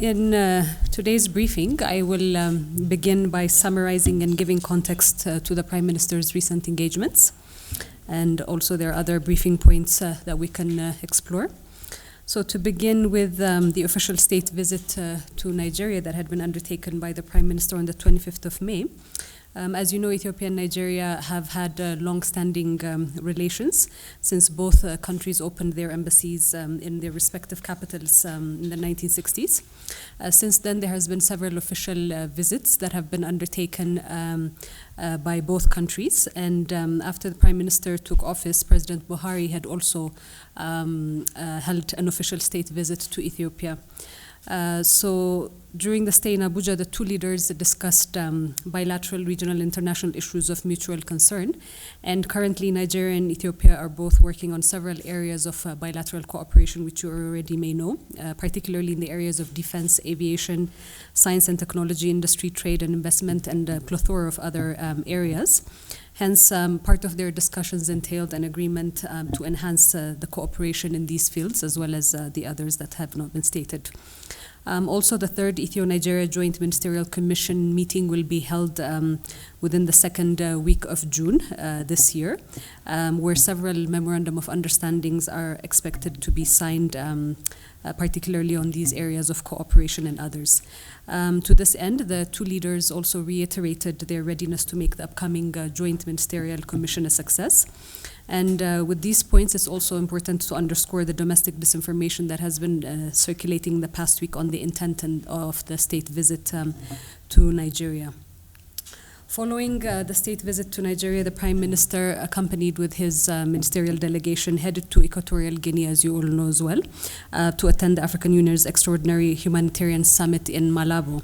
In today's briefing, I will begin by summarizing and giving context to the Prime Minister's recent engagements, and also there are other briefing points that we can explore. So to begin with the official state visit to Nigeria that had been undertaken by the Prime Minister on the 25th of May. As you know, Ethiopia and Nigeria have had long-standing relations since both countries opened their embassies in their respective capitals in the 1960s. Since then, there has been several official visits that have been undertaken by both countries. And after the Prime Minister took office, President Buhari had also held an official state visit to Ethiopia. So during the stay in Abuja, the two leaders discussed bilateral, regional, and international issues of mutual concern. And currently, Nigeria and Ethiopia are both working on several areas of bilateral cooperation, which you already may know, particularly in the areas of defense, aviation, science and technology, industry, trade and investment, and a plethora of other areas. Hence, part of their discussions entailed an agreement to enhance the cooperation in these fields, as well as the others that have not been stated. Also, the third Ethio-Nigeria Joint Ministerial Commission meeting will be held within the second week of June this year, where several memorandum of understandings are expected to be signed, particularly on these areas of cooperation and others. To this end, the two leaders also reiterated their readiness to make the upcoming Joint Ministerial Commission a success. And with these points, it's also important to underscore the domestic disinformation that has been circulating the past week on the intent of the state visit to Nigeria. Following the state visit to Nigeria, the Prime Minister, accompanied with his ministerial delegation, headed to Equatorial Guinea, as you all know as well, to attend the African Union's Extraordinary Humanitarian Summit in Malabo.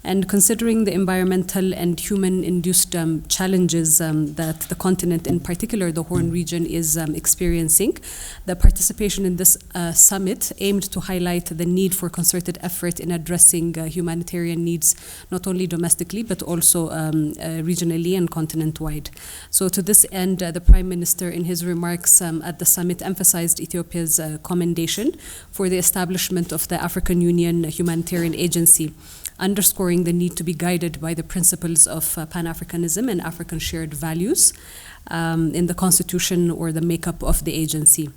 And considering the environmental and human-induced challenges that the continent, in particular the Horn region, is experiencing, the participation in this summit aimed to highlight the need for concerted effort in addressing humanitarian needs, not only domestically, but also regionally and continent-wide. So to this end, the Prime Minister, in his remarks at the summit, emphasized Ethiopia's commendation for the establishment of the African Union Humanitarian Agency, underscoring the need to be guided by the principles of Pan-Africanism and African shared values in the constitution or the makeup of the agency.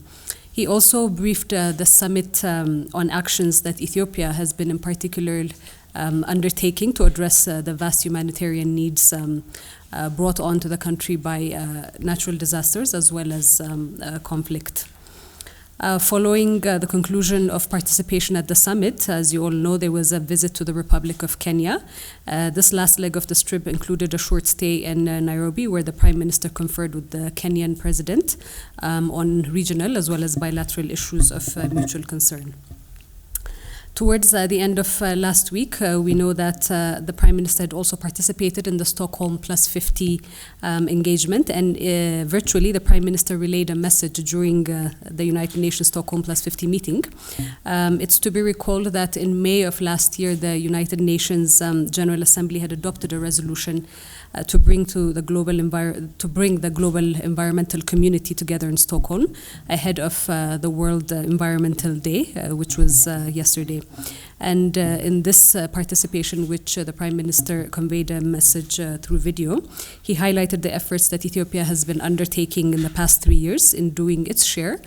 He also briefed the summit on actions that Ethiopia has been in particular undertaking to address the vast humanitarian needs brought onto the country by natural disasters as well as conflict. Following the conclusion of participation at the summit, as you all know, there was a visit to the Republic of Kenya. This last leg of the trip included a short stay in Nairobi, where the Prime Minister conferred with the Kenyan President on regional as well as bilateral issues of mutual concern. Towards the end of last week, we know that the Prime Minister had also participated in the Stockholm Plus 50 engagement, and virtually the Prime Minister relayed a message during the United Nations Stockholm Plus 50 meeting. It's to be recalled that in May of last year, the United Nations General Assembly had adopted a resolution to bring the global environmental community together in Stockholm ahead of the World Environmental Day, which was yesterday. And in this participation, which the Prime Minister conveyed a message through video, he highlighted the efforts that Ethiopia has been undertaking in the past 3 years in doing its share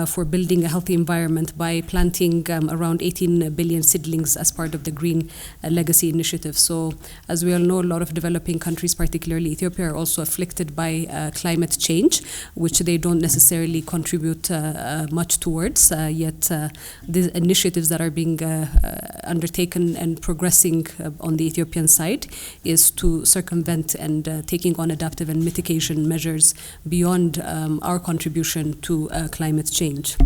for building a healthy environment by planting around 18 billion seedlings as part of the Green Legacy Initiative. So, as we all know, a lot of developing countries, particularly Ethiopia, are also afflicted by climate change, which they don't necessarily contribute much towards, yet the initiatives that are being undertaken and progressing on the Ethiopian side is to circumvent and taking on adaptive and mitigation measures beyond our contribution to climate change.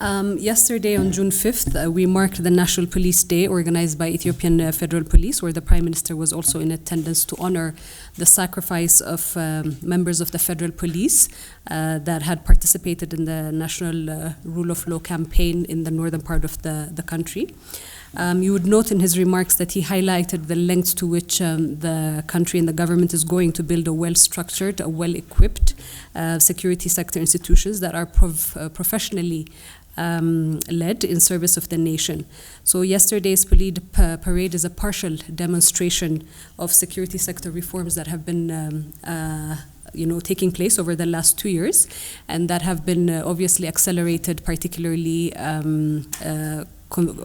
Yesterday, on June 5th, we marked the National Police Day organized by Ethiopian Federal Police, where the Prime Minister was also in attendance to honor the sacrifice of members of the Federal Police that had participated in the National Rule of Law campaign in the northern part of the country. You would note in his remarks that he highlighted the lengths to which the country and the government is going to build a well-structured, a well-equipped security sector institutions that are professionally led in service of the nation. So yesterday's parade is a partial demonstration of security sector reforms that have been taking place over the last 2 years, and that have been obviously accelerated, particularly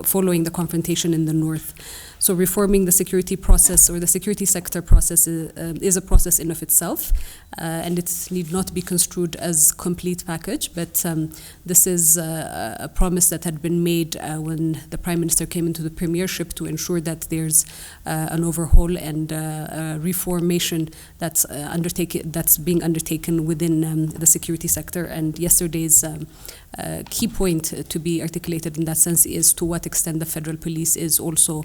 following the confrontation in the north. So reforming the security process or the security sector process is a process in of itself, and it need not be construed as complete package, but this is a promise that had been made when the Prime Minister came into the premiership to ensure that there's an overhaul and reformation that's being undertaken within the security sector. And yesterday's key point to be articulated in that sense is to what extent the federal police is also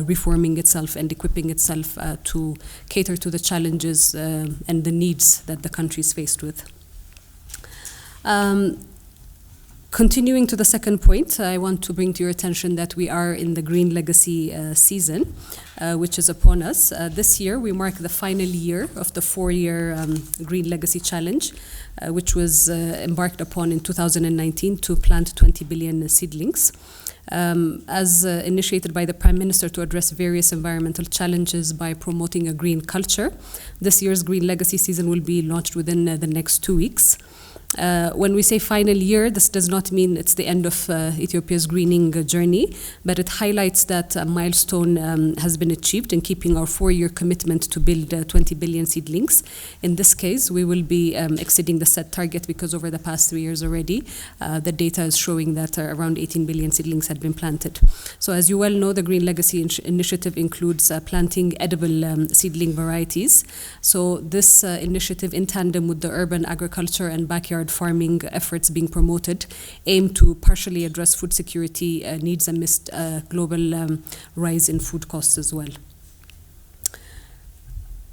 reforming itself and equipping itself to cater to the challenges and the needs that the country is faced with. Continuing to the second point, I want to bring to your attention that we are in the Green Legacy season, which is upon us. This year, we mark the final year of the 4-year Green Legacy Challenge, which was embarked upon in 2019 to plant 20 billion seedlings. As initiated by the Prime Minister to address various environmental challenges by promoting a green culture, this year's Green Legacy season will be launched within the next 2 weeks. When we say final year, this does not mean it's the end of Ethiopia's greening journey, but it highlights that a milestone has been achieved in keeping our 4-year commitment to build 20 billion seedlings. In this case, we will be exceeding the set target because over the past 3 years already, the data is showing that around 18 billion seedlings had been planted. So as you well know, the Green Legacy initiative includes planting edible seedling varieties. So this initiative, in tandem with the urban agriculture and backyard farming efforts being promoted, aim to partially address food security needs amidst global rise in food costs as well.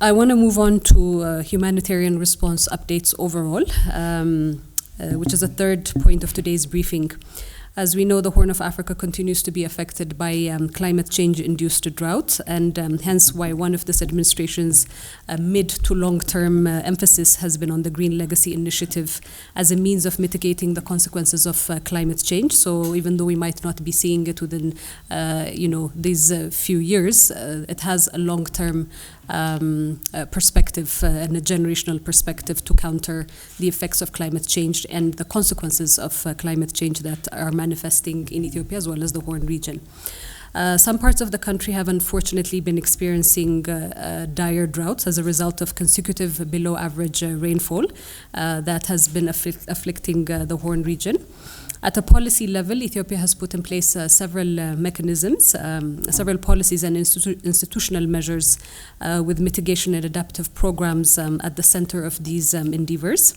I want to move on to humanitarian response updates overall, which is the third point of today's briefing. As we know, the Horn of Africa continues to be affected by climate change-induced drought, and hence why one of this administration's mid to long-term emphasis has been on the Green Legacy Initiative as a means of mitigating the consequences of climate change. So even though we might not be seeing it within, these few years, it has a long-term perspective and a generational perspective to counter the effects of climate change and the consequences of climate change that are manifesting in Ethiopia as well as the Horn region. Some parts of the country have unfortunately been experiencing dire droughts as a result of consecutive below average rainfall that has been afflicting the Horn region. At a policy level, Ethiopia has put in place several mechanisms, several policies and institutional measures with mitigation and adaptive programs at the center of these endeavors.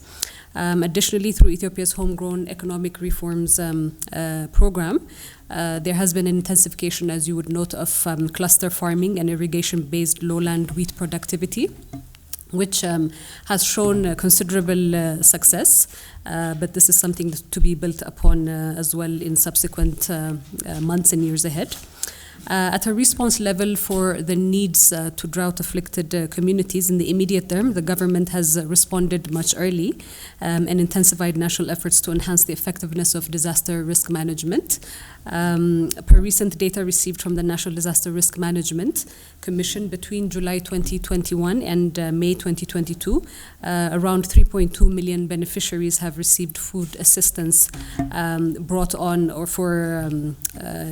Additionally, through Ethiopia's homegrown economic reforms program, there has been an intensification, as you would note, of cluster farming and irrigation-based lowland wheat productivity, which has shown considerable success, but this is something to be built upon as well in subsequent months and years ahead. At a response level for the needs to drought-afflicted communities in the immediate term, the government has responded much early and intensified national efforts to enhance the effectiveness of disaster risk management. Per recent data received from the National Disaster Risk Management Commission between July 2021 and May 2022, around 3.2 million beneficiaries have received food assistance brought on or for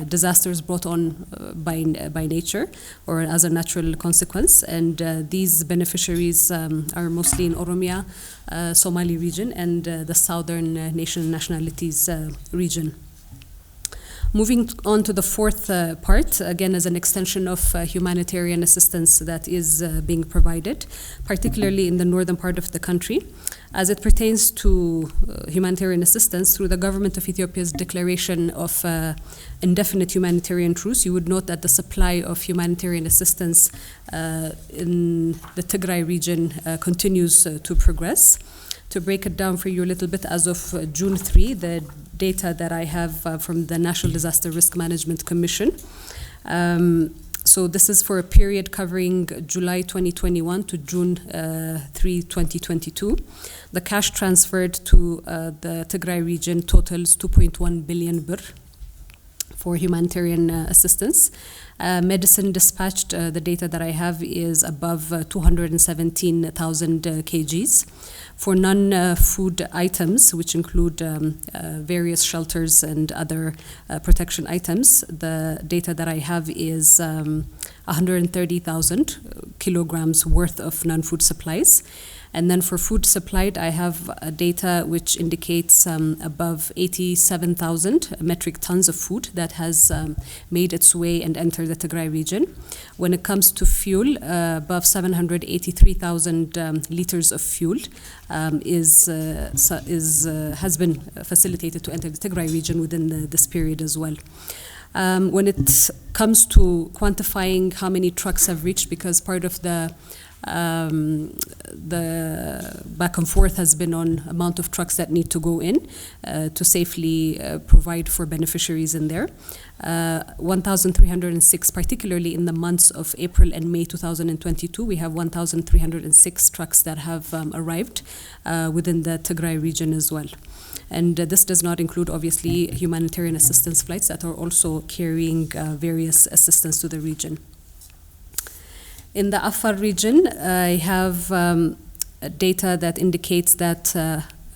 disasters brought on by nature or as a natural consequence. And these beneficiaries are mostly in Oromia, Somali region, and the southern nationalities region. Moving on to the fourth part, again as an extension of humanitarian assistance that is being provided, particularly in the northern part of the country. As it pertains to humanitarian assistance, through the government of Ethiopia's declaration of indefinite humanitarian truce, you would note that the supply of humanitarian assistance in the Tigray region continues to progress. To break it down for you a little bit, as of June 3, the data that I have from the National Disaster Risk Management Commission, So this is for a period covering July 2021 to June 3, 2022. The cash transferred to the Tigray region totals 2.1 billion birr for humanitarian assistance. Medicine dispatched, the data that I have is above 217,000 kgs. For non-food items, which include various shelters and other protection items, the data that I have is 130,000 kilograms worth of non-food supplies. And then for food supplied, I have data which indicates above 87,000 metric tons of food that has made its way and entered the Tigray region. When it comes to fuel, above 783,000 liters of fuel has been facilitated to enter the Tigray region within this period as well. When it comes to quantifying how many trucks have reached, because part of the back and forth has been on amount of trucks that need to go in to safely provide for beneficiaries in there. 1,306, particularly in the months of April and May 2022, we have 1,306 trucks that have arrived within the Tigray region as well. And this does not include, obviously, humanitarian assistance flights that are also carrying various assistance to the region. In the Afar region, I have data that indicates that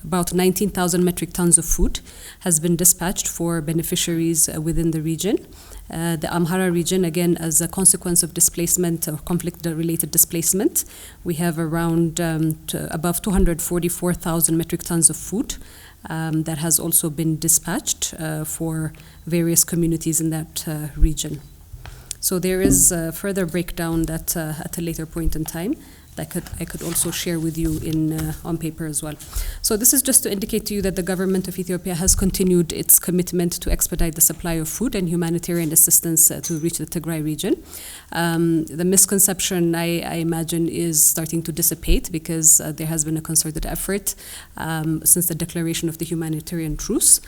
about 19,000 metric tons of food has been dispatched for beneficiaries within the region. The Amhara region, again, as a consequence of displacement or conflict-related displacement, we have around above 244,000 metric tons of food that has also been dispatched for various communities in that region. So there is a further breakdown that at a later point in time that I could also share with you on paper as well. So this is just to indicate to you that the government of Ethiopia has continued its commitment to expedite the supply of food and humanitarian assistance to reach the Tigray region. The misconception, I imagine, is starting to dissipate because there has been a concerted effort since the declaration of the humanitarian truce.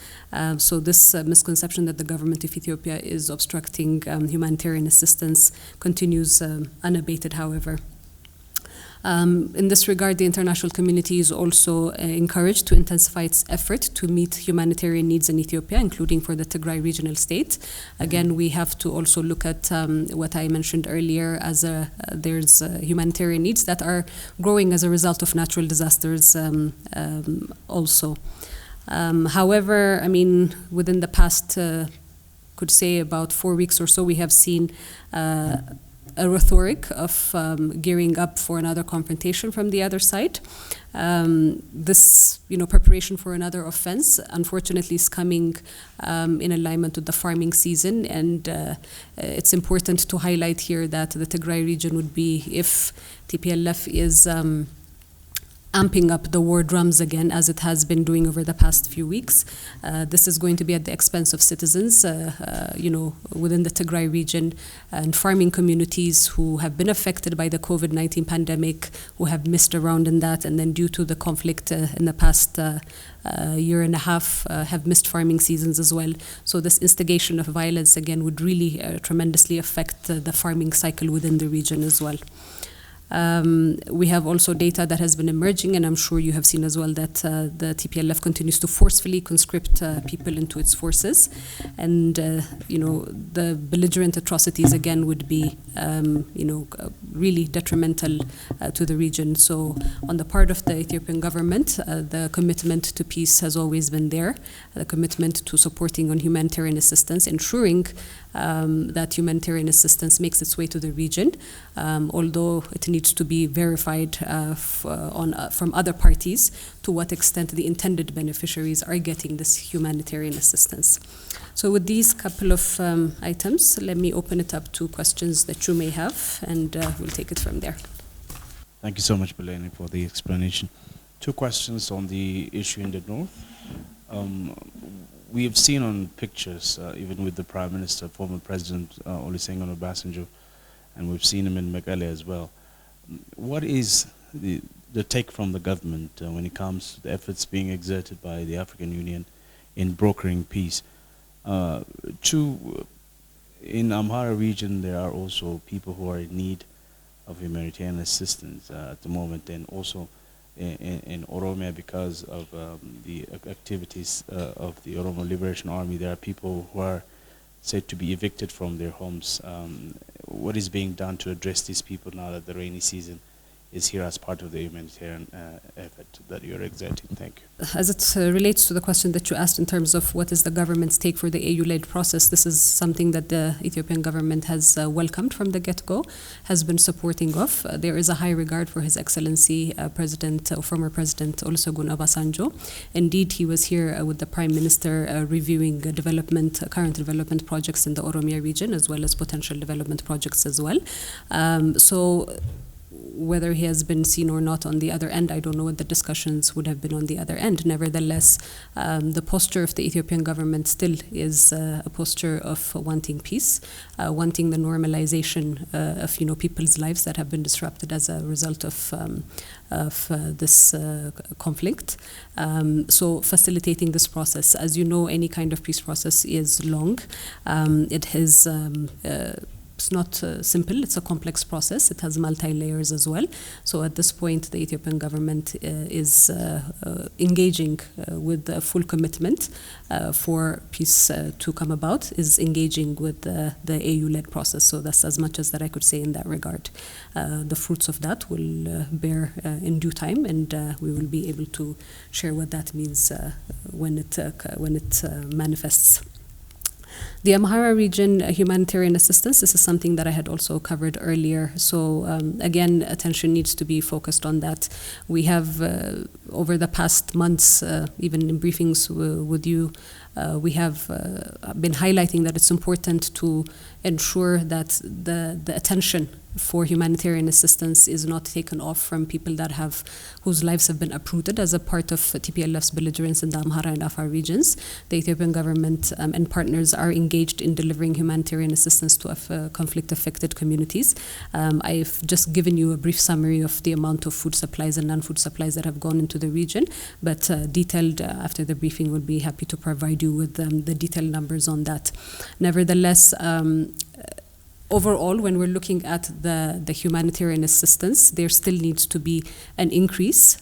So this misconception that the government of Ethiopia is obstructing humanitarian assistance continues unabated, however. In this regard, the international community is also encouraged to intensify its effort to meet humanitarian needs in Ethiopia, including for the Tigray regional state. Again, we have to also look at what I mentioned earlier as there's humanitarian needs that are growing as a result of natural disasters also. However, I mean, within the past, could say about 4 weeks or so, we have seen a rhetoric of gearing up for another confrontation from the other side. This, preparation for another offense, unfortunately, is coming in alignment with the farming season, and it's important to highlight here that the Tigray region would be, if TPLF is amping up the war drums again, as it has been doing over the past few weeks. This is going to be at the expense of citizens, within the Tigray region and farming communities who have been affected by the COVID-19 pandemic, who have missed around in that, and then due to the conflict in the past year and a half, have missed farming seasons as well. So this instigation of violence, again, would really tremendously affect the farming cycle within the region as well. We have also data that has been emerging, and I'm sure you have seen as well that the TPLF continues to forcefully conscript people into its forces, and the belligerent atrocities again would be really detrimental to the region. So on the part of the Ethiopian government, the commitment to peace has always been there, the commitment to supporting on humanitarian assistance, ensuring that humanitarian assistance makes its way to the region, although it needs to be verified from other parties to what extent the intended beneficiaries are getting this humanitarian assistance. So with these couple of items, let me open it up to questions that you may have, and we'll take it from there. Thank you so much, Beleni, for the explanation. 2 questions on the issue in the north. We have seen on pictures, even with the Prime Minister, former President Olusegun Obasanjo, and we've seen him in Mekelle as well. What is the take from the government when it comes to the efforts being exerted by the African Union in brokering peace? 2, in Amhara region, there are also people who are in need of humanitarian assistance at the moment, and also in Oromia, because of the activities of the Oromo Liberation Army, there are people who are said to be evicted from their homes. What is being done to address these people now that the rainy season is here as part of the humanitarian effort that you're exerting? Thank you. As it relates to the question that you asked in terms of what is the government's take for the AU-led process, this is something that the Ethiopian government has welcomed from the get-go, has been supporting of. There is a high regard for His Excellency former President Olusegun Obasanjo. Indeed, he was here with the Prime Minister reviewing current development projects in the Oromia region, as well as potential development projects as well. So whether he has been seen or not on the other end, I don't know what the discussions would have been on the other end. Nevertheless, the posture of the Ethiopian government still is a posture of wanting peace, wanting the normalization of people's lives that have been disrupted as a result of this conflict. So facilitating this process, as you know, any kind of peace process is long. It's not simple, it's a complex process. It has multi-layers as well. So at this point, the Ethiopian government is engaging with a full commitment for peace to come about, is engaging with the AU-led process. So that's as much as that I could say in that regard. The fruits of that will bear in due time, and we will be able to share what that means when it manifests. The Amhara region humanitarian assistance, this is something that I had also covered earlier. So again, attention needs to be focused on that. We have, over the past months, even in briefings with you, we have been highlighting that it's important to ensure that the attention for humanitarian assistance is not taken off from people whose lives have been uprooted as a part of TPLF's belligerence in the Amhara and Afar regions. The Ethiopian government and partners are engaged in delivering humanitarian assistance to conflict-affected communities. I've just given you a brief summary of the amount of food supplies and non-food supplies that have gone into the region, but detailed after the briefing, we'll be happy to provide you with the detailed numbers on that. Nevertheless, overall, when we're looking at the humanitarian assistance, there still needs to be an increase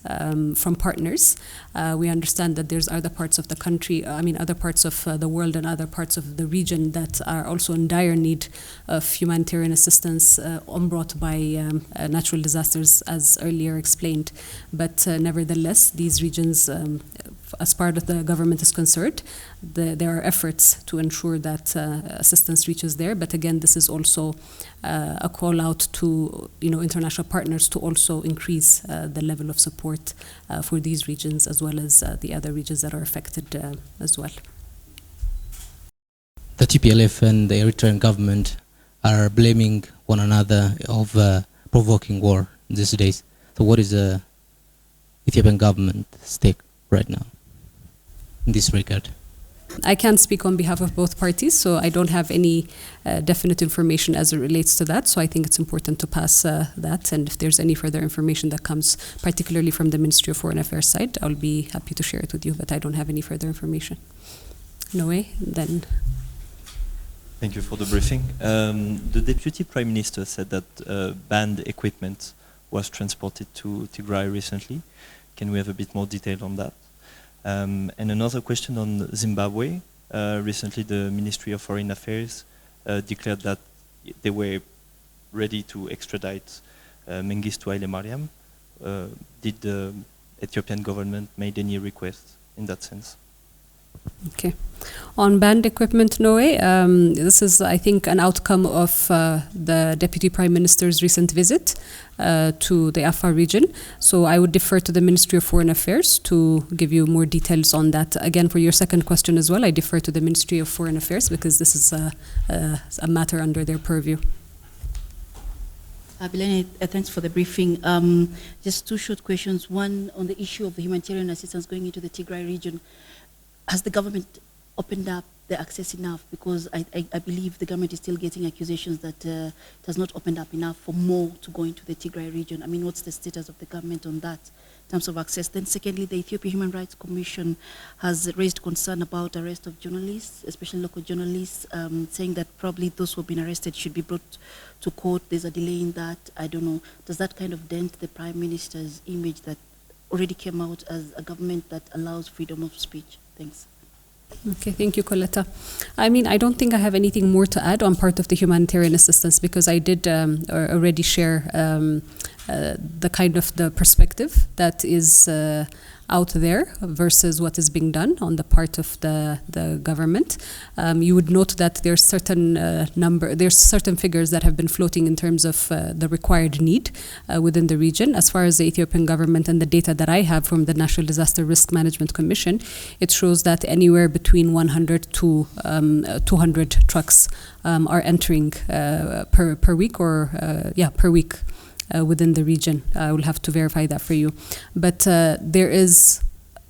from partners. We understand that there's other parts of the country, other parts of the world and other parts of the region that are also in dire need of humanitarian assistance brought by natural disasters, as earlier explained. But nevertheless, these regions, as part of the government is concerned, there are efforts to ensure that assistance reaches there. But again, this is also a call out to international partners to also increase the level of support for these regions, as well as the other regions that are affected as well. The TPLF and the Eritrean government are blaming one another of provoking war these days. So what is the Ethiopian government's take right now in this regard? I can't speak on behalf of both parties, so I don't have any definite information as it relates to that. So I think it's important to pass that. And if there's any further information that comes, particularly from the Ministry of Foreign Affairs side, I'll be happy to share it with you, but I don't have any further information. Noé, then. Thank you for the briefing. The Deputy Prime Minister said that banned equipment was transported to Tigray recently. Can we have a bit more detail on that? And another question on Zimbabwe. Recently, the Ministry of Foreign Affairs declared that they were ready to extradite Mengistu Haile Mariam. Did the Ethiopian government made any requests in that sense? Okay. On banned equipment, Noé, this is, I think, an outcome of the Deputy Prime Minister's recent visit to the Afar region. So I would defer to the Ministry of Foreign Affairs to give you more details on that. Again, for your second question as well, I defer to the Ministry of Foreign Affairs because this is a matter under their purview. Bilene, thanks for the briefing. Just two short questions. One, on the issue of the humanitarian assistance going into the Tigray region. Has the government opened up the access enough? Because I believe the government is still getting accusations that it has not opened up enough for more to go into the Tigray region. What's the status of the government on that? terms of access. Then secondly, the Ethiopia Human Rights Commission has raised concern about arrest of journalists, especially local journalists, saying that probably those who have been arrested should be brought to court. There's a delay in that. I don't know. Does that kind of dent the Prime Minister's image that already came out as a government that allows freedom of speech? Thanks. Okay, thank you, Coletta. I mean, I don't think I have anything more to add on part of the humanitarian assistance because I did already share the kind of the perspective that is out there versus what is being done on the part of the government. You would note that there's certain figures that have been floating in terms of the required need within the region. As far as the Ethiopian government and the data that I have from the National Disaster Risk Management Commission, it shows that anywhere between 100 to 200 trucks are entering per week or per week. Within the region. I will have to verify that for you. But there is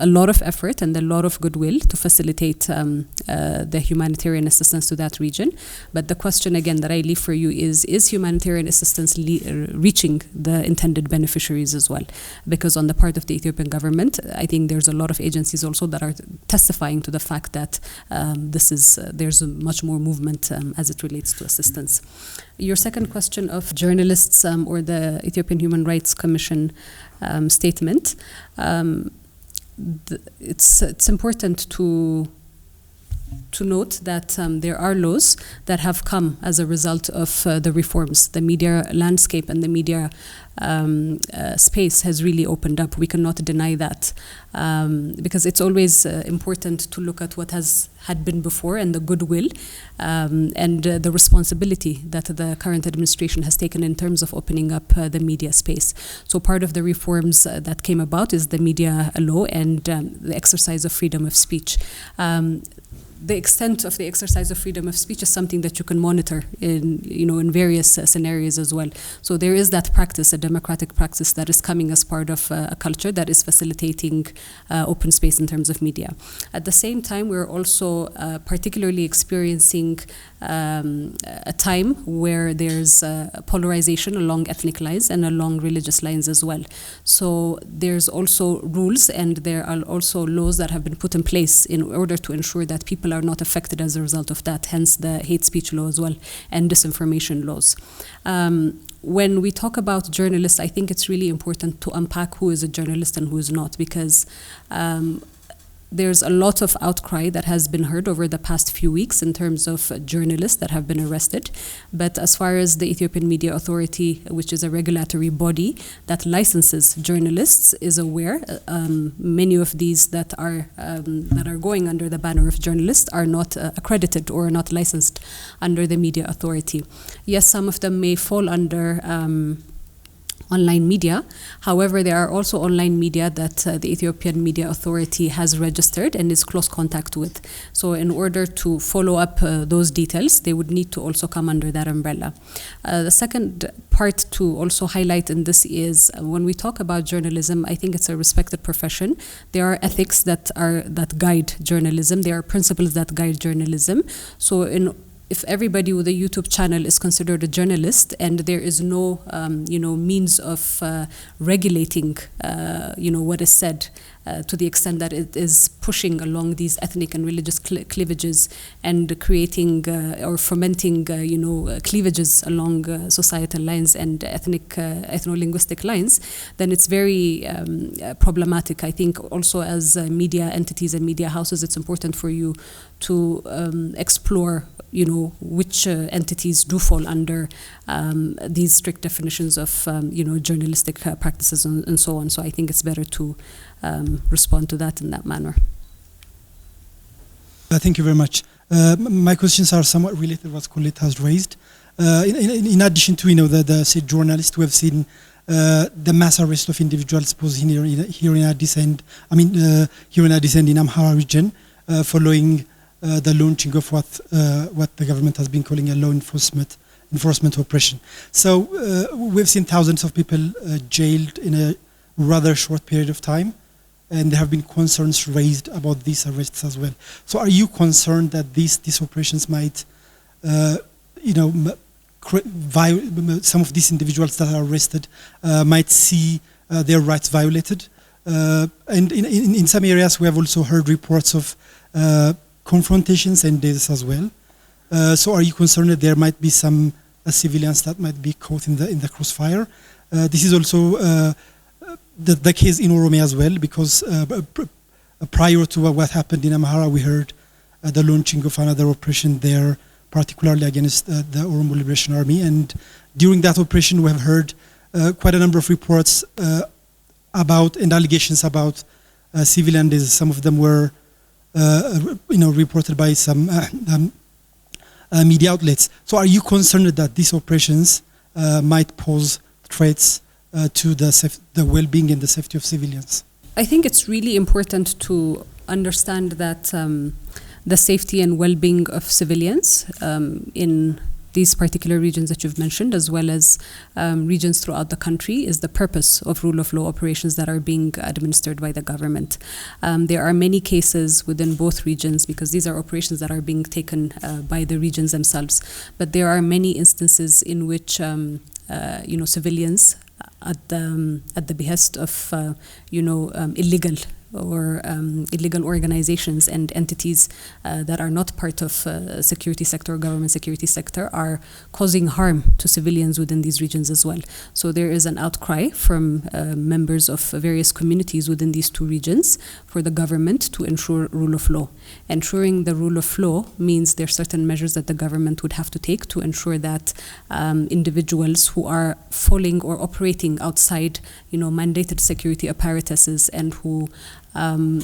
a lot of effort and a lot of goodwill to facilitate the humanitarian assistance to that region. But the question again that I leave for you is humanitarian assistance reaching the intended beneficiaries as well? Because on the part of the Ethiopian government, I think there's a lot of agencies also that are testifying to the fact that there's much more movement as it relates to assistance. Your second question of journalists or the Ethiopian Human Rights Commission statement, it's important to note that there are laws that have come as a result of the reforms. The media landscape and the media space has really opened up. We cannot deny that because it's always important to look at what had been before and the goodwill and the responsibility that the current administration has taken in terms of opening up the media space. So part of the reforms that came about is the media law and the exercise of freedom of speech. The extent of the exercise of freedom of speech is something that you can monitor in various scenarios as well. So there is that practice, a democratic practice that is coming as part of a culture that is facilitating open space in terms of media. At the same time, we're also particularly experiencing a time where there's polarization along ethnic lines and along religious lines as well. So there's also rules and there are also laws that have been put in place in order to ensure that people are not affected as a result of that, hence the hate speech law as well and disinformation laws. When we talk about journalists, I think it's really important to unpack who is a journalist and who is not, because there's a lot of outcry that has been heard over the past few weeks in terms of journalists that have been arrested. But as far as the Ethiopian Media Authority, which is a regulatory body that licenses journalists, is aware, many of these that are going under the banner of journalists are not accredited or not licensed under the Media Authority. Yes, some of them may fall under online media. However, there are also online media that the Ethiopian Media Authority has registered and is close contact with. So in order to follow up those details, they would need to also come under that umbrella. The second part to also highlight in this is when we talk about journalism, I think it's a respected profession. There are ethics that guide journalism. There are principles that guide journalism. So if everybody with a YouTube channel is considered a journalist and there is no, means of regulating, what is said to the extent that it is pushing along these ethnic and religious cleavages and creating or fomenting, cleavages along societal lines and ethno-linguistic lines, then it's very problematic. I think also as media entities and media houses, it's important for you to explore which entities do fall under these strict definitions of, journalistic practices and so on. So I think it's better to respond to that in that manner. Thank you very much. My questions are somewhat related to what Colette has raised. In addition to, the say journalists, we have seen the mass arrest of individuals, both here in Addis and in Amhara region, following the launching of what the government has been calling a law enforcement operation. So we've seen thousands of people jailed in a rather short period of time, and there have been concerns raised about these arrests as well. So are you concerned that these operations might, some of these individuals that are arrested might see their rights violated And in some areas, we have also heard reports of confrontations and deaths as well. So are you concerned that there might be some civilians that might be caught in the crossfire? This is also the case in Oromia as well, because prior to what happened in Amhara, we heard the launching of another operation there, particularly against the Oromo Liberation Army. And during that operation, we have heard quite a number of reports about and allegations about civilian deaths. Some of them were, reported by some media outlets. So, are you concerned that these operations might pose threats to the well-being and the safety of civilians? I think it's really important to understand that the safety and well-being of civilians in these particular regions that you've mentioned, as well as regions throughout the country, is the purpose of rule of law operations that are being administered by the government. There are many cases within both regions, because these are operations that are being taken by the regions themselves. But there are many instances in which civilians, at the behest of illegal organizations and entities that are not part of security sector or government security sector, are causing harm to civilians within these regions as well. So there is an outcry from members of various communities within these two regions for the government to ensure rule of law. Ensuring the rule of law means there are certain measures that the government would have to take to ensure that individuals who are falling or operating outside mandated security apparatuses and who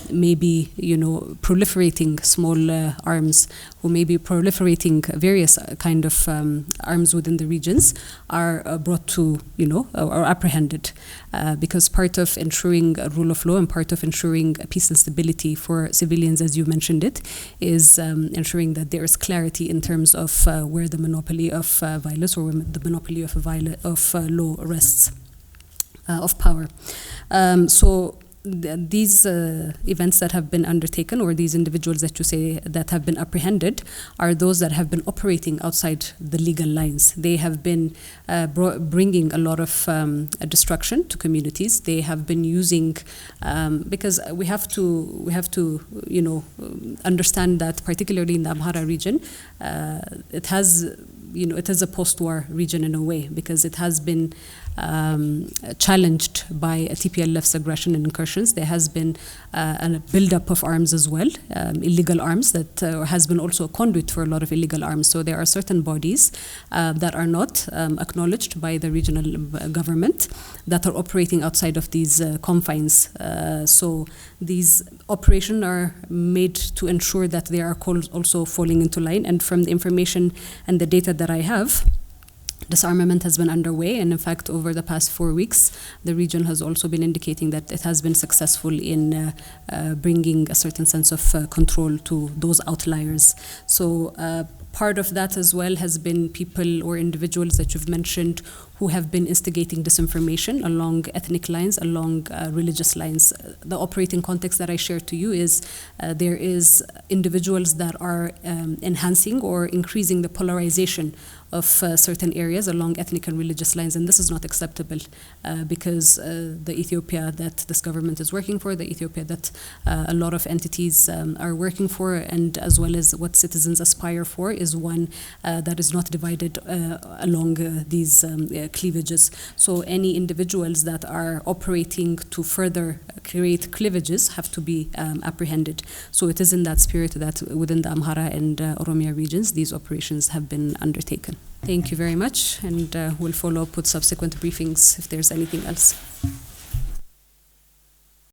may be proliferating small arms, who may be proliferating various kind of arms within the regions, are brought to or apprehended, because part of ensuring rule of law and part of ensuring peace and stability for civilians, as you mentioned it, is ensuring that there is clarity in terms of where the monopoly of violence or the monopoly of law rests, of power. So these events that have been undertaken, or these individuals that you say that have been apprehended, are those that have been operating outside the legal lines. They have been bringing a lot of destruction to communities. They have been using, because we have to understand that particularly in the Amhara region, it is a post-war region in a way, because it has been challenged by TPLF's aggression and incursions. There has been a build-up of arms as well, illegal arms that has been also a conduit for a lot of illegal arms. So there are certain bodies that are not acknowledged by the regional government that are operating outside of these confines. So these operations are made to ensure that they are also falling into line. And from the information and the data that I have, disarmament has been underway, and in fact over the past 4 weeks the region has also been indicating that it has been successful in bringing a certain sense of control to those outliers. So part of that as well has been people or individuals that you've mentioned who have been instigating disinformation along ethnic lines, along religious lines. The operating context that I shared to you is there is individuals that are enhancing or increasing the polarization of certain areas along ethnic and religious lines, and this is not acceptable because the Ethiopia that this government is working for, the Ethiopia that a lot of entities are working for, and as well as what citizens aspire for, is one that is not divided along these cleavages. So any individuals that are operating to further create cleavages have to be apprehended. So it is in that spirit that within the Amhara and Oromia regions these operations have been undertaken. Thank you very much, and we'll follow up with subsequent briefings if there's anything else.